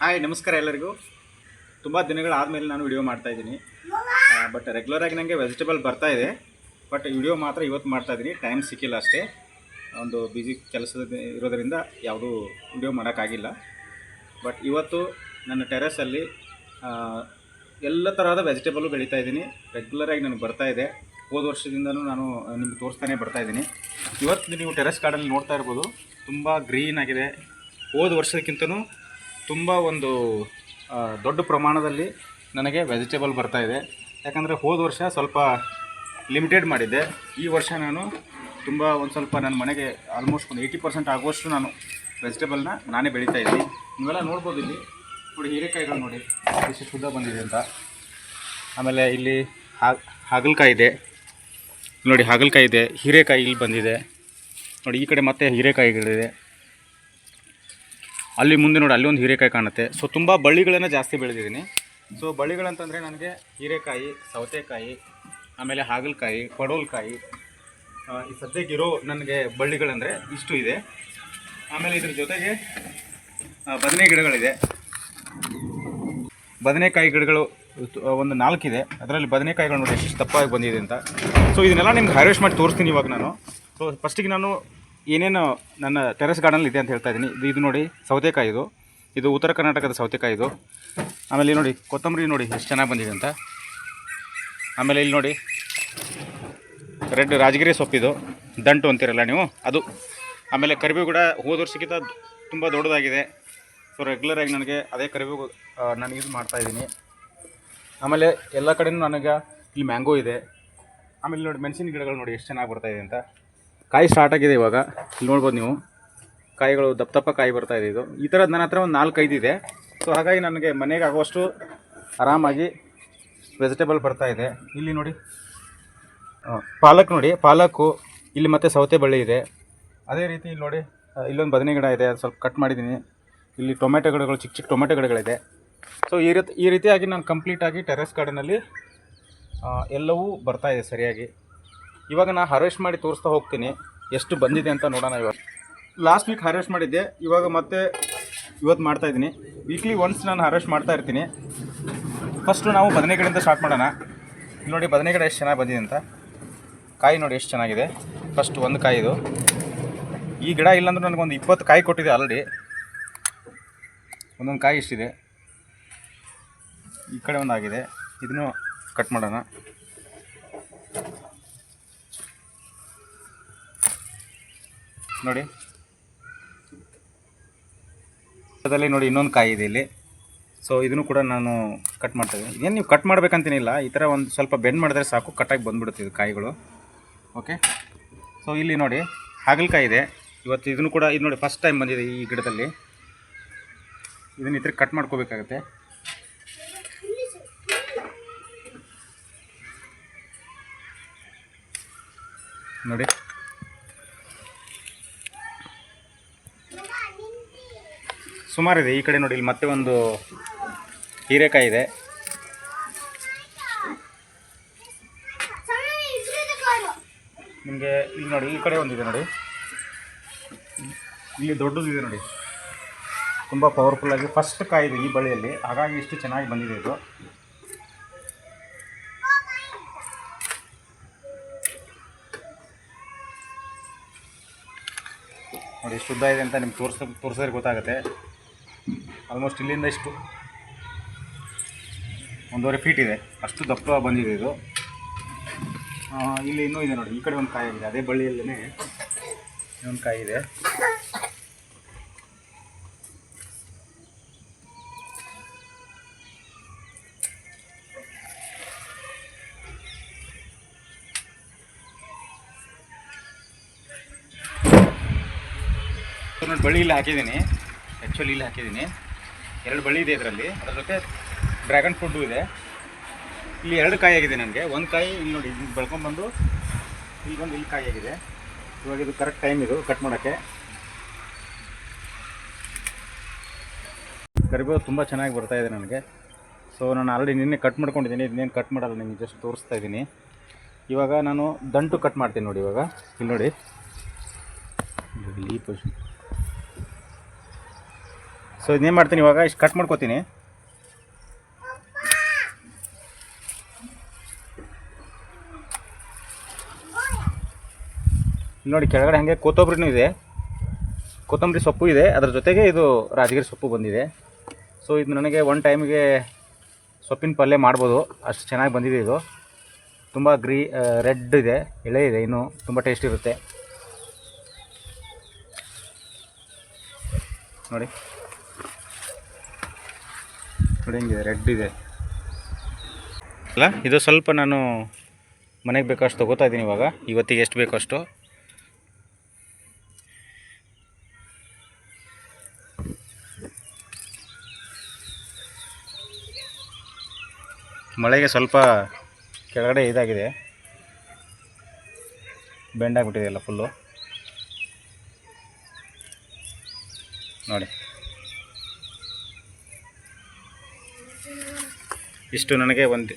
Hi ನಮಸ್ಕಾರ ಎಲ್ಲರಿಗೂ. ತುಂಬ ದಿನಗಳಾದಮೇಲೆ ನಾನು ವಿಡಿಯೋ ಮಾಡ್ತಾಯಿದ್ದೀನಿ. ಬಟ್ ರೆಗ್ಯುಲರಾಗಿ ನನಗೆ ವೆಜಿಟೇಬಲ್ ಬರ್ತಾಯಿದೆ. ಬಟ್ ವಿಡಿಯೋ ಮಾತ್ರ ಇವತ್ತು ಮಾಡ್ತಾಯಿದ್ದೀನಿ. ಟೈಮ್ ಸಿಕ್ಕಿಲ್ಲ ಅಷ್ಟೇ, ಒಂದು ಬ್ಯುಸಿ ಕೆಲಸದ ಇರೋದರಿಂದ ಯಾವುದೂ ವಿಡಿಯೋ ಮಾಡೋಕ್ಕಾಗಿಲ್ಲ. ಬಟ್ ಇವತ್ತು ನನ್ನ ಟೆರೆಸಲ್ಲಿ ಎಲ್ಲ ತರಹದ ವೆಜಿಟೇಬಲು ಬೆಳೀತಾಯಿದ್ದೀನಿ. ರೆಗ್ಯುಲರಾಗಿ ನನಗೆ ಬರ್ತಾಯಿದೆ. ಹೋದ ವರ್ಷದಿಂದನೂ ನಾನು ನಿಮಗೆ ತೋರಿಸ್ತಾನೆ ಬರ್ತಾಯಿದ್ದೀನಿ. ಇವತ್ತು ನೀವು ಟೆರೆಸ್ ಗಾರ್ಡನಲ್ಲಿ ನೋಡ್ತಾ ಇರ್ಬೋದು, ತುಂಬ ಗ್ರೀನ್ ಆಗಿದೆ. ಹೋದ ವರ್ಷಕ್ಕಿಂತನೂ ತುಂಬ ಒಂದು ದೊಡ್ಡ ಪ್ರಮಾಣದಲ್ಲಿ ನನಗೆ ವೆಜಿಟೇಬಲ್ ಬರ್ತಾಯಿದೆ. ಯಾಕಂದರೆ ಹೋದ ವರ್ಷ ಸ್ವಲ್ಪ ಲಿಮಿಟೆಡ್ ಮಾಡಿದ್ದೆ. ಈ ವರ್ಷ ನಾನು ತುಂಬ ಒಂದು ಸ್ವಲ್ಪ ನನ್ನ ಮನೆಗೆ ಆಲ್ಮೋಸ್ಟ್ ಒಂದು 80% ಆಗುವಷ್ಟು ನಾನು ವೆಜಿಟೇಬಲ್ನ ನಾನೇ ಬೆಳೀತಾಯಿದ್ದೀನಿ. ನೀವೆಲ್ಲ ನೋಡ್ಬೋದು. ಇಲ್ಲಿ ನೋಡಿ, ಹೀರೆಕಾಯಿಗಳು ನೋಡಿ ಎಷ್ಟು ಶುದ್ಧ ಬಂದಿದೆ ಅಂತ. ಆಮೇಲೆ ಇಲ್ಲಿ ಹಾಗಲಕಾಯಿ ಇದೆ ನೋಡಿ, ಹಾಗಲಕಾಯಿ ಇದೆ. ಹೀರೆಕಾಯಿ ಇಲ್ಲಿ ಬಂದಿದೆ ನೋಡಿ. ಈ ಕಡೆ ಮತ್ತೆ ಹೀರೆಕಾಯಿಗಳಿದೆ. ಅಲ್ಲಿ ಮುಂದೆ ನೋಡಿ, ಅಲ್ಲಿ ಒಂದು ಹೀರೆಕಾಯಿ ಕಾಣುತ್ತೆ. ಸೊ ತುಂಬ ಬಳ್ಳಿಗಳನ್ನು ಜಾಸ್ತಿ ಬೆಳೆದಿದ್ದೀನಿ. ಸೊ ಬಳ್ಳಿಗಳಂತಂದರೆ ನನಗೆ ಹೀರೆಕಾಯಿ, ಸೌತೆಕಾಯಿ, ಆಮೇಲೆ ಹಾಗಲಕಾಯಿ, ಪಡವಲಕಾಯಿ, ಈ ಸದ್ಯಕ್ಕಿರೋ ನನಗೆ ಬಳ್ಳಿಗಳಂದರೆ ಇಷ್ಟು ಇದೆ. ಆಮೇಲೆ ಇದ್ರ ಜೊತೆಗೆ ಬದನೆ ಗಿಡಗಳಿದೆ. ಬದನೆಕಾಯಿ ಗಿಡಗಳು ಒಂದು 4 ಇದೆ. ಅದರಲ್ಲಿ ಬದನೆಕಾಯಿಗಳು ನೋಡಿ ಎಷ್ಟು ದಪ್ಪವಾಗಿ ಬಂದಿದೆ ಅಂತ. ಸೊ ಇದನ್ನೆಲ್ಲ ನಿಮ್ಗೆ ಹಾರ್ವೆಸ್ಟ್ ಮಾಡಿ ತೋರಿಸ್ತೀನಿ ಇವಾಗ ನಾನು. ಸೊ ಫಸ್ಟಿಗೆ ನಾನು ಏನೇನು ನನ್ನ ಟೆರೆಸ್ ಗಾರ್ಡನಲ್ಲಿ ಇದೆ ಅಂತ ಹೇಳ್ತಾ ಇದ್ದೀನಿ. ಇದು ನೋಡಿ ಸೌತೆಕಾಯಿ, ಇದು ಉತ್ತರ ಕರ್ನಾಟಕದ ಸೌತೆಕಾಯಿ ಇದು. ಆಮೇಲೆ ಇಲ್ಲಿ ನೋಡಿ ಕೊತ್ತಂಬರಿ ನೋಡಿ ಎಷ್ಟು ಚೆನ್ನಾಗಿ ಬಂದಿದೆ ಅಂತ. ಆಮೇಲೆ ಇಲ್ಲಿ ನೋಡಿ ರೆಡ್ ರಾಜಗಿರಿ ಸೊಪ್ಪಿದು, ದಂಟು ಅಂತೀರಲ್ಲ ನೀವು, ಅದು. ಆಮೇಲೆ ಕರಿಬೇವು ಕೂಡ ಹೋದ ವರ್ಷಕ್ಕಿಂತ ತುಂಬ ದೊಡ್ಡದಾಗಿದೆ. ಸೊ ರೆಗ್ಯುಲರಾಗಿ ನನಗೆ ಅದೇ ಕರಿಬೇವು ನಾನು ಯೂಸ್ ಮಾಡ್ತಾಯಿದ್ದೀನಿ. ಆಮೇಲೆ ಎಲ್ಲ ಕಡೆಯೂ ನನಗೆ ಇಲ್ಲಿ ಮ್ಯಾಂಗೋ ಇದೆ. ಆಮೇಲೆ ನೋಡಿ ಮೆಣಸಿನ ಗಿಡಗಳು ನೋಡಿ ಎಷ್ಟು ಚೆನ್ನಾಗಿ ಬರ್ತಾಯಿದೆ ಅಂತ. ಕಾಯಿ ಸ್ಟಾರ್ಟ್ ಆಗಿದೆ ಇವಾಗ. ಇಲ್ಲಿ ನೋಡ್ಬೋದು ನೀವು, ಕಾಯಿಗಳು ದಪ್ಪ ಕಾಯಿ ಬರ್ತಾಯಿದೆ. ಇದು ಈ ಥರದ್ದು ನನ್ನ ಹತ್ರ ಒಂದು 4-5 ಇದೆ. ಸೊ ಹಾಗಾಗಿ ನನಗೆ ಮನೆಗೆ ಆಗುವಷ್ಟು ಆರಾಮಾಗಿ ವೆಜಿಟೇಬಲ್ ಬರ್ತಾಯಿದೆ. ಇಲ್ಲಿ ನೋಡಿ ಪಾಲಕ್ ನೋಡಿ, ಪಾಲಕ್ಕು ಇಲ್ಲಿ ಮತ್ತು ಸೌತೆ ಬಳ್ಳಿ ಇದೆ. ಅದೇ ರೀತಿ ಇಲ್ಲಿ ನೋಡಿ ಇಲ್ಲೊಂದು ಬದನೆ ಗಿಡ ಇದೆ, ಅದು ಸ್ವಲ್ಪ ಕಟ್ ಮಾಡಿದ್ದೀನಿ. ಇಲ್ಲಿ ಟೊಮೆಟೊ ಗಿಡಗಳು, ಚಿಕ್ಕ ಚಿಕ್ಕ ಟೊಮೆಟೊ ಗಿಡಗಳಿದೆ. ಸೊ ಈ ರೀತಿಯಾಗಿ ನಾನು ಕಂಪ್ಲೀಟಾಗಿ ಟೆರೆಸ್ ಗಾರ್ಡನಲ್ಲಿ ಎಲ್ಲವೂ ಬರ್ತಾಯಿದೆ ಸರಿಯಾಗಿ. ಇವಾಗ ನಾನು ಹಾರ್ವೆಸ್ಟ್ ಮಾಡಿ ತೋರಿಸ್ತಾ ಹೋಗ್ತೀನಿ ಎಷ್ಟು ಬಂದಿದೆ ಅಂತ ನೋಡೋಣ. ಇವಾಗ ಲಾಸ್ಟ್ ವೀಕ್ ಹಾರ್ವೆಸ್ಟ್ ಮಾಡಿದ್ದೆ, ಇವಾಗ ಮತ್ತೆ ಇವತ್ತು ಮಾಡ್ತಾಯಿದ್ದೀನಿ. ವೀಕ್ಲಿ ಒನ್ಸ್ ನಾನು ಹಾರ್ವೆಸ್ಟ್ ಮಾಡ್ತಾ ಇರ್ತೀನಿ. ಫಸ್ಟು ನಾವು ಬದನೆ ಗಿಡದಿಂದ ಸ್ಟಾರ್ಟ್ ಮಾಡೋಣ. ಇಲ್ಲಿ ನೋಡಿ ಬದನೆ ಗಿಡ ಎಷ್ಟು ಚೆನ್ನಾಗಿ ಬಂದಿದೆ ಅಂತ. ಕಾಯಿ ನೋಡಿ ಎಷ್ಟು ಚೆನ್ನಾಗಿದೆ. ಫಸ್ಟ್ ಒಂದು ಕಾಯಿ ಇದು. ಈ ಗಿಡ ಇಲ್ಲಾಂದ್ರೂ ನನಗೊಂದು 20 ಕಾಯಿ ಕೊಟ್ಟಿದೆ ಆಲ್ರೆಡಿ. ಒಂದೊಂದು ಕಾಯಿ ಇಷ್ಟಿದೆ. ಈ ಕಡೆ ಒಂದಾಗಿದೆ, ಇದನ್ನು ಕಟ್ ಮಾಡೋಣ. ನೋಡಿ ಅದರಲ್ಲಿ ನೋಡಿ ಇನ್ನೊಂದು ಕಾಯಿ ಇದೆ ಇಲ್ಲಿ. ಸೊ ಇದನ್ನು ಕೂಡ ನಾನು ಕಟ್ ಮಾಡ್ತಾಯಿದ್ದೀನಿ. ಏನು ನೀವು ಕಟ್ ಮಾಡಬೇಕಂತೇನಿಲ್ಲ, ಈ ಥರ ಒಂದು ಸ್ವಲ್ಪ ಬೆಂಡ್ ಮಾಡಿದ್ರೆ ಸಾಕು, ಕಟ್ಟಾಗಿ ಬಂದುಬಿಡುತ್ತೆ ಇದು ಕಾಯಿಗಳು. ಓಕೆ. ಸೊ ಇಲ್ಲಿ ನೋಡಿ ಹಾಗಲಕಾಯಿ ಇದೆ. ಇವತ್ತು ಇದನ್ನು ಕೂಡ ಇದು ನೋಡಿ ಫಸ್ಟ್ ಟೈಮ್ ಬಂದಿದೆ ಈ ಗಿಡದಲ್ಲಿ. ಇದನ್ನು ಈ ಥರ ಕಟ್ ಮಾಡ್ಕೋಬೇಕಾಗತ್ತೆ. ನೋಡಿ ಸುಮಾರಿದೆ. ಈ ಕಡೆ ನೋಡಿ ಇಲ್ಲಿ ಮತ್ತೆ ಒಂದು ಹೀರೆಕಾಯಿ ಇದೆ. ನಿಮಗೆ ಇಲ್ಲಿ ನೋಡಿ ಈ ಕಡೆ ಒಂದಿದೆ ನೋಡಿ, ಇಲ್ಲಿ ದೊಡ್ಡದಿದೆ ನೋಡಿ, ತುಂಬ ಪವರ್ಫುಲ್ಲಾಗಿ ಫಸ್ಟ್ ಕಾಯಿ ಇದೆ ಈ ಬಳ್ಳಿಯಲ್ಲಿ. ಹಾಗಾಗಿ ಇಷ್ಟು ಚೆನ್ನಾಗಿ ಬಂದಿದೆ ಇದು. ನೋಡಿ ಶುದ್ಧ ಇದೆ ಅಂತ ನಿಮ್ಗೆ ತೋರಿಸಿದ್ರೆ ಗೊತ್ತಾಗುತ್ತೆ. ಆಲ್ಮೋಸ್ಟ್ ಇಲ್ಲಿಂದ ಇಷ್ಟು 1.5 ಫೀಟ್ ಇದೆ, ಅಷ್ಟು ದಪ್ಪ ಬಂದಿದೆ ಇದು. ಇಲ್ಲಿ ಇನ್ನೂ ಇದೆ ನೋಡಿ, ಈ ಕಡೆ ಒಂದು ಕಾಯಿ ಇದೆ, ಅದೇ ಬಳ್ಳಿಯಲ್ಲೇ ಇನ್ನೊಂದು ಕಾಯಿ ಇದೆ. ನೋಡಿ ಬಳ್ಳಿ ಇಲ್ಲಿ ಹಾಕಿದ್ದೀನಿ, ಆ್ಯಕ್ಚುಲಿ ಇಲ್ಲಿ ಹಾಕಿದ್ದೀನಿ. 2 ಬಳ್ಳಿ ಇದೆ ಇದರಲ್ಲಿ. ಅದರ ಜೊತೆ ಡ್ರ್ಯಾಗನ್ ಫ್ರೂಟು ಇದೆ. ಇಲ್ಲಿ 2 ಕಾಯಿ ಆಗಿದೆ ನನಗೆ. ಒಂದು ಕಾಯಿ ಇಲ್ಲಿ ನೋಡಿ ಇಲ್ಲಿ ಬೆಳ್ಕೊಂಬಂದು ಇಲ್ಲಿ ಬಂದು ಇಲ್ಲಿ ಕಾಯಿ ಆಗಿದೆ. ಇವಾಗ ಇದು ಕರೆಕ್ಟ್ ಟೈಮ್ ಇದು ಕಟ್ ಮಾಡೋಕ್ಕೆ. ಕರಿಬೇವು ತುಂಬ ಚೆನ್ನಾಗಿ ಬರ್ತಾಯಿದೆ ನನಗೆ. ಸೊ ನಾನು ಆಲ್ರೆಡಿ ನಿನ್ನೆ ಕಟ್ ಮಾಡ್ಕೊಂಡಿದ್ದೀನಿ. ಇದನ್ನೇನು ಕಟ್ ಮಾಡಲ್ಲ, ನಿಮಗೆ ಜಸ್ಟ್ ತೋರಿಸ್ತಾ ಇದ್ದೀನಿ. ಇವಾಗ ನಾನು ದಂಟು ಕಟ್ ಮಾಡ್ತೀನಿ ನೋಡಿ. ಇವಾಗ ಇಲ್ಲಿ ನೋಡಿ ಈ ಪೊಸಿಷನ್. ಸೊ ಇದನ್ನೇನು ಮಾಡ್ತೀನಿ ಇವಾಗ ಇಷ್ಟು ಕಟ್ ಮಾಡ್ಕೊತೀನಿ. ನೋಡಿ ಕೆಳಗಡೆ ಹಾಗೆ ಕೊತ್ತಂಬರಿನೂ ಇದೆ, ಕೊತ್ತಂಬರಿ ಸೊಪ್ಪು ಇದೆ, ಅದರ ಜೊತೆಗೆ ಇದು ರಾಜಗಿರಿ ಸೊಪ್ಪು ಬಂದಿದೆ. ಸೊ ಇದು ನನಗೆ ಒನ್ ಟೈಮಿಗೆ ಸೊಪ್ಪಿನ ಪಲ್ಯ ಮಾಡ್ಬೋದು, ಅಷ್ಟು ಚೆನ್ನಾಗಿ ಬಂದಿದೆ. ಇದು ತುಂಬ ರೆಡ್ ಇದೆ, ಎಳೆ ಇದೆ, ಇನ್ನೂ ತುಂಬ ಟೇಸ್ಟ್ ಇರುತ್ತೆ. ನೋಡಿ ನೋಡಿ ಹಿಂಗಿದೆ, ರೆಡ್ ಇದೆ ಅಲ್ಲ. ಇದು ಸ್ವಲ್ಪ ನಾನು ಮನೆಗೆ ಬೇಕಷ್ಟು ತೊಗೋತಾ ಇದ್ದೀನಿ ಇವಾಗ, ಇವತ್ತಿಗೆ ಎಷ್ಟು ಬೇಕೋ ಅಷ್ಟು. ಮಳೆಗೆ ಸ್ವಲ್ಪ ಕೆಳಗಡೆ ಇದಾಗಿದೆ, ಬೆಂಡಾಗ್ಬಿಟ್ಟಿದೆ ಎಲ್ಲ ಫುಲ್ಲು. ನೋಡಿ ಇಷ್ಟು ನನಗೆ ಒಂದು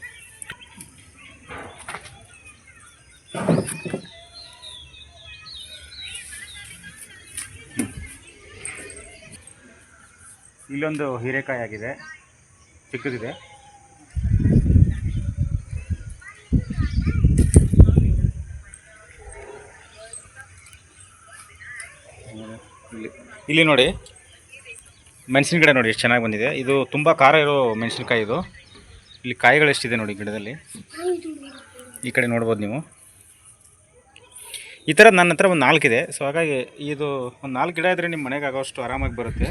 ಇಲ್ಲೊಂದು ಹೀರೆಕಾಯಿ ಆಗಿದೆ, ಚಿಕ್ಕದಿದೆ. ಇಲ್ಲಿ ನೋಡಿ ಮೆಣಸಿನ ಗಿಡ ನೋಡಿ ಎಷ್ಟು ಚೆನ್ನಾಗಿ ಬಂದಿದೆ. ಇದು ತುಂಬ ಖಾರ ಇರೋ ಮೆಣಸಿನಕಾಯಿ. ಇದು ಇಲ್ಲಿ ಕಾಯಿಗಳು ಎಷ್ಟಿದೆ ನೋಡಿ ಗಿಡದಲ್ಲಿ, ಈ ಕಡೆ ನೋಡ್ಬೋದು ನೀವು. ಈ ಥರ ನನ್ನ ಹತ್ರ ಒಂದು 4 ಇದೆ. ಸೊ ಹಾಗಾಗಿ ಇದು ಒಂದು 4 ಗಿಡ ಇದ್ದರೆ ನಿಮ್ಮ ಮನೆಗೆ ಆಗೋಷ್ಟು ಆರಾಮಾಗಿ ಬರುತ್ತೆ.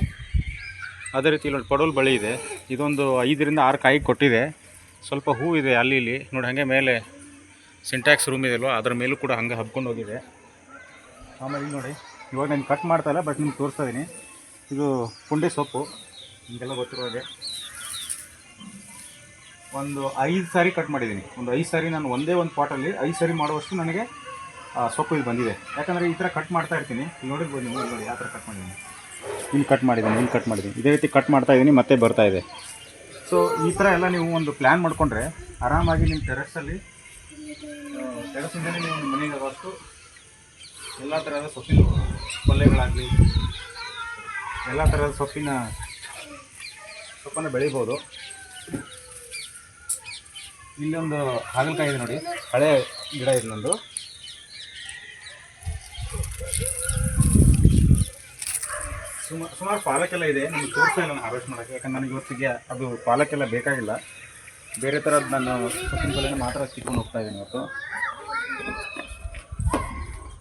ಅದೇ ರೀತಿ ಇಲ್ಲಿ ಪಡೋಲ್ ಬಳ್ಳಿ ಇದೆ, ಇದೊಂದು 5 ರಿಂದ 6 ಕಾಯಿ ಕೊಟ್ಟಿದೆ. ಸ್ವಲ್ಪ ಹೂ ಇದೆ ಅಲ್ಲಿ ಇಲ್ಲಿ ನೋಡಿ. ಹಾಗೆ ಮೇಲೆ ಸಿಂಟ್ಯಾಕ್ಸ್ ರೂಮ್ ಇದೆಯಲ್ವ, ಅದರ ಮೇಲೂ ಕೂಡ ಹಂಗೆ ಹಬ್ಕೊಂಡು ಹೋಗಿದೆ. ಆಮೇಲೆ ಇಲ್ಲಿ ನೋಡಿ, ಇವಾಗ ನಾನು ಕಟ್ ಮಾಡ್ತಾಯಿಲ್ಲ, ಬಟ್ ನಿಮ್ಗೆ ತೋರಿಸ್ತಾ ಇದ್ದೀನಿ. ಇದು ಪುಂಡಿ ಸೊಪ್ಪು, ನಿಮಗೆಲ್ಲ ಗೊತ್ತಿರೋ ಹಾಗೆ ಒಂದು 5 ಸಾರಿ ಕಟ್ ಮಾಡಿದ್ದೀನಿ. ಒಂದು 5 ಸಾರಿ ನಾನು ಒಂದೇ ಒಂದು ಪಾಟಲ್ಲಿ 5 ಸಾರಿ ಮಾಡುವಷ್ಟು ನನಗೆ ಸೊಪ್ಪು ಇದು ಬಂದಿದೆ. ಯಾಕಂದರೆ ಈ ಥರ ಕಟ್ ಮಾಡ್ತಾ ಇರ್ತೀನಿ. ನೋಡಿರ್ಬೋದು ನೀವು, ನೋಡಿ ಯಾವ ಥರ ಕಟ್ ಮಾಡಿದ್ದೀನಿ, ಇಲ್ಲಿ ಕಟ್ ಮಾಡಿದ್ದೀನಿ, ಇದೇ ರೀತಿ ಕಟ್ ಮಾಡ್ತಾಯಿದ್ದೀನಿ, ಮತ್ತೆ ಬರ್ತಾಯಿದೆ. ಸೊ ಈ ಥರ ಎಲ್ಲ ನೀವು ಒಂದು ಪ್ಲ್ಯಾನ್ ಮಾಡಿಕೊಂಡ್ರೆ ಆರಾಮಾಗಿ ನಿಮ್ಮ ಟೆರೆಸ್ಸಿಂದಲೇ ನೀವು ನಿಮ್ಮ ಮನೆಗೆ ಆಗೋಷ್ಟು ಎಲ್ಲ ಥರದ ಸೊಪ್ಪಿನ ಪಲ್ಯಗಳಾಗಲಿ, ಎಲ್ಲ ಥರದ ಸೊಪ್ಪನ್ನು ಬೆಳಿಬೋದು. ಇಲ್ಲೊಂದು ಹಾಗಲಕಾಯಿ ಇದೆ ನೋಡಿ, ಹಳೆ ಗಿಡ ಇದೆ ನಂದು. ಸುಮಾರು ಪಾಲಕ್ಕೆಲ್ಲ ಇದೆ, ನಿಮಗೆ ತೋರಿಸ್ತಾ ಇಲ್ಲ ನಾನು ಹಾರ್ವೆಸ್ಟ್ ಮಾಡೋಕ್ಕೆ. ಯಾಕಂದ್ರೆ ನನಗೆ ಇವತ್ತಿಗೆ ಅದು ಪಾಲಕ್ಕೆಲ್ಲ ಬೇಕಾಗಿಲ್ಲ, ಬೇರೆ ಥರದ್ದು ನಾನು ಸೊಪ್ಪಿನ ಪಲ್ಯನ ಮಾತ್ರ ತಿಕ್ಕೊಂಡು ಹೋಗ್ತಾ ಇದ್ದೀನಿ ಇವತ್ತು.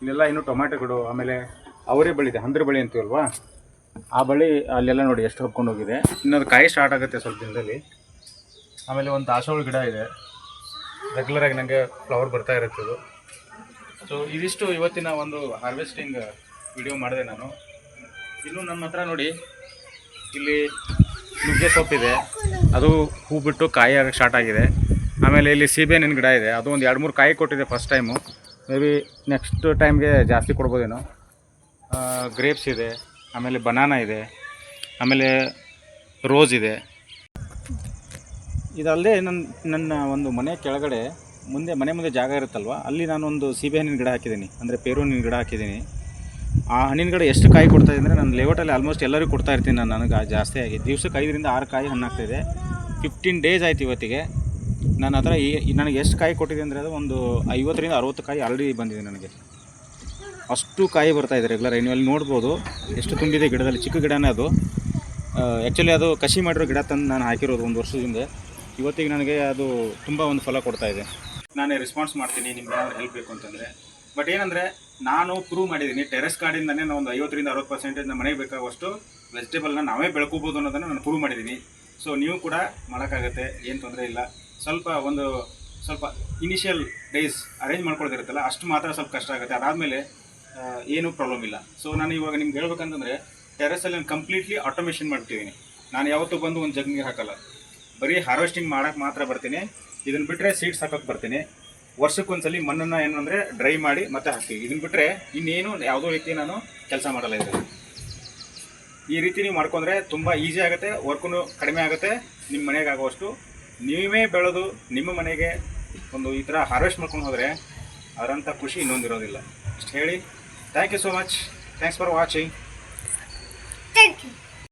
ಇಲ್ಲೆಲ್ಲ ಇನ್ನೂ ಟೊಮ್ಯಾಟೊ ಗಿಡ, ಆಮೇಲೆ ಅವರೇ ಬಳ್ಳಿ ಇದೆ, ಹಂದ್ರ ಬಳ್ಳಿ ಅಂತೀವಲ್ವಾ, ಆ ಬಳ್ಳಿ ಅಲ್ಲೆಲ್ಲ ನೋಡಿ ಎಷ್ಟು ಹಬ್ಕೊಂಡು ಹೋಗಿದೆ. ಇನ್ನೊಂದು ಕಾಯಿ ಸ್ಟಾರ್ಟ್ ಆಗುತ್ತೆ ಸ್ವಲ್ಪ ದಿನದಲ್ಲಿ. ಆಮೇಲೆ ಒಂದು ದಾಸವಾಳ ಗಿಡ ಇದೆ, ರೆಗ್ಯುಲರಾಗಿ ನನಗೆ ಫ್ಲವರ್ ಬರ್ತಾ ಇರುತ್ತೆ ಇದು. ಸೊ ಇದಿಷ್ಟು ಇವತ್ತಿನ ಒಂದು ಹಾರ್ವೆಸ್ಟಿಂಗ್ ವಿಡಿಯೋ ಮಾಡಿದೆ ನಾನು. ಇನ್ನು ನಮ್ಮ ಹತ್ರ ನೋಡಿ ಇಲ್ಲಿ ನುಗ್ಗೆ ಸೊಪ್ಪಿದೆ, ಅದು ಹೂ ಬಿಟ್ಟು ಕಾಯಿ ಆಗಕ್ಕೆ ಸ್ಟಾರ್ಟ್ ಆಗಿದೆ. ಆಮೇಲೆ ಇಲ್ಲಿ ಸೀಬೆಹಣ್ಣಿನ ಗಿಡ ಇದೆ, ಅದು ಒಂದು 2-3 ಕಾಯಿ ಕೊಟ್ಟಿದೆ first time. May be next ಟೈಮ್ಗೆ ಜಾಸ್ತಿ ಕೊಡ್ಬೋದೇನೋ. ಗ್ರೇಪ್ಸ್ ಇದೆ, ಆಮೇಲೆ ಬನಾನಾ ಇದೆ, ಆಮೇಲೆ ರೋಸ್ ಇದೆ. ಇದಲ್ಲದೆ ನನ್ನ ಒಂದು ಮನೆ ಕೆಳಗಡೆ ಮನೆ ಮುಂದೆ ಜಾಗ ಇರುತ್ತಲ್ವ, ಅಲ್ಲಿ ನಾನೊಂದು ಸೀಬೆಹಣ್ಣಿನ ಗಿಡ ಹಾಕಿದ್ದೀನಿ, ಅಂದರೆ ಪೇರೂನಿನ ಗಿಡ ಹಾಕಿದ್ದೀನಿ. ಆ ಹಣ್ಣಿನ ಗಿಡ ಎಷ್ಟು ಕಾಯಿ ಕೊಡ್ತಾಯಿದೆ ಅಂದರೆ ನನ್ನ ಲೇಔಟಲ್ಲಿ ಆಲ್ಮೋಸ್ಟ್ ಎಲ್ಲರಿಗೂ ಕೊಡ್ತಾ ಇರ್ತೀನಿ ನಾನು. ನನಗೆ ಜಾಸ್ತಿಯಾಗಿ ದಿವಸಕ್ಕೆ 5 ರಿಂದ 6 ಕಾಯಿ ಹಣ್ಣಾಗ್ತಾಯಿದೆ. 15 ಡೇಸ್ ಆಯ್ತು ಇವತ್ತಿಗೆ. ನನ್ನ ಹತ್ರ ನನಗೆ ಎಷ್ಟು ಕಾಯಿ ಕೊಟ್ಟಿದೆ ಅಂದರೆ ಅದು ಒಂದು 50 ರಿಂದ 60 ಕಾಯಿ ಆಲ್ರೆಡಿ ಬಂದಿದೆ ನನಗೆ. ಅಷ್ಟು ಕಾಯಿ ಬರ್ತಾಯಿದೆ ರೆಗ್ಯುಲರ್. ನೀವು ಅಲ್ಲಿ ನೋಡ್ಬೋದು ಎಷ್ಟು ತುಂಬಿದೆ ಗಿಡದಲ್ಲಿ. ಚಿಕ್ಕ ಗಿಡನೇ ಅದು. ಆ್ಯಕ್ಚುಲಿ ಅದು ಕಸಿ ಮಾಡಿರೋ ಗಿಡ ತಂದು ನಾನು ಹಾಕಿರೋದು 1 ವರ್ಷದಿಂದ. ಇವತ್ತಿಗೆ ನನಗೆ ಅದು ತುಂಬ ಒಂದು ಫಲ ಕೊಡ್ತಾಯಿದೆ. ನಾನೇ ರೆಸ್ಪಾನ್ಸ್ ಮಾಡ್ತೀನಿ ನಿಮ್ಗೆ ಏನಾದರೂ ಹೆಲ್ಪ್ ಬೇಕು ಅಂತಂದರೆ. ಬಟ್ ಏನಂದರೆ ನಾನು ಪ್ರೂವ್ ಮಾಡಿದ್ದೀನಿ, ಟೆರೆಸ್ ಗಾರ್ಡನಿಂದನೇ ನಾವು ಒಂದು 50 ರಿಂದ 60% ನಮ್ಮ ಮನೆಗೆ ಬೇಕಾಗುವಷ್ಟು ವೆಜಿಟೇಬಲ್ನ ನಾವೇ ಬೆಳ್ಕೋಬೋದು ಅನ್ನೋದನ್ನು ನಾನು ಪ್ರೂವ್ ಮಾಡಿದ್ದೀನಿ. ಸೊ ನೀವು ಕೂಡ ಮಾಡೋಕ್ಕಾಗತ್ತೆ, ಏನು ತೊಂದರೆ ಇಲ್ಲ. ಸ್ವಲ್ಪ ಇನಿಷಿಯಲ್ ಡೇಸ್ ಅರೇಂಜ್ ಮಾಡ್ಕೊಳ್ತಿರುತ್ತಲ್ಲ, ಅಷ್ಟು ಮಾತ್ರ ಸ್ವಲ್ಪ ಕಷ್ಟ ಆಗುತ್ತೆ. ಅದಾದಮೇಲೆ ಏನೂ ಪ್ರಾಬ್ಲಮ್ ಇಲ್ಲ. ಸೊ ನಾನು ಇವಾಗ ನಿಮ್ಗೆ ಹೇಳ್ಬೇಕಂತಂದರೆ ಟೆರೆಸಲ್ಲಿ ನಾನು ಕಂಪ್ಲೀಟ್ಲಿ ಆಟೋಮೇಷನ್ ಮಾಡ್ತಿದ್ದೀನಿ. ನಾನು ಯಾವತ್ತೂ ಬಂದು ಒಂದು ಜಗ್ ನೀರು ಹಾಕಲ್ಲ, ಬರೀ ಹಾರ್ವೆಸ್ಟಿಂಗ್ ಮಾಡೋಕ್ಕೆ ಮಾತ್ರ ಬರ್ತೀನಿ. ಇದನ್ನು ಬಿಟ್ಟರೆ ಸೀಡ್ಸ್ ಹಾಕೋಕ್ಕೆ ಬರ್ತೀನಿ. ವರ್ಷಕ್ಕೊಂದ್ಸಲಿ ಮಣ್ಣನ್ನು ಏನು ಅಂದರೆ ಡ್ರೈ ಮಾಡಿ ಮತ್ತೆ ಹಾಕ್ತೀವಿ. ಇದನ್ನು ಬಿಟ್ಟರೆ ಇನ್ನೇನು ಯಾವುದೋ ರೀತಿ ನಾನು ಕೆಲಸ ಮಾಡಲ್ಲ ಇದೆ. ಈ ರೀತಿ ನೀವು ಮಾಡ್ಕೊಂಡ್ರೆ ತುಂಬ ಈಸಿ ಆಗುತ್ತೆ, ವರ್ಕೂ ಕಡಿಮೆ ಆಗುತ್ತೆ. ನಿಮ್ಮ ಮನೆಗೆ ಆಗುವಷ್ಟು ನೀವೇ ಬೆಳೆದು ನಿಮ್ಮ ಮನೆಗೆ ಒಂದು ಈ ಥರ ಹಾರ್ವೆಸ್ಟ್ ಮಾಡ್ಕೊಂಡು ಹೋದರೆ ಅದರಂಥ ಖುಷಿ ಇನ್ನೊಂದಿರೋದಿಲ್ಲ. ಇಷ್ಟು ಹೇಳಿ thank you so much. Thanks for watching. Thank you.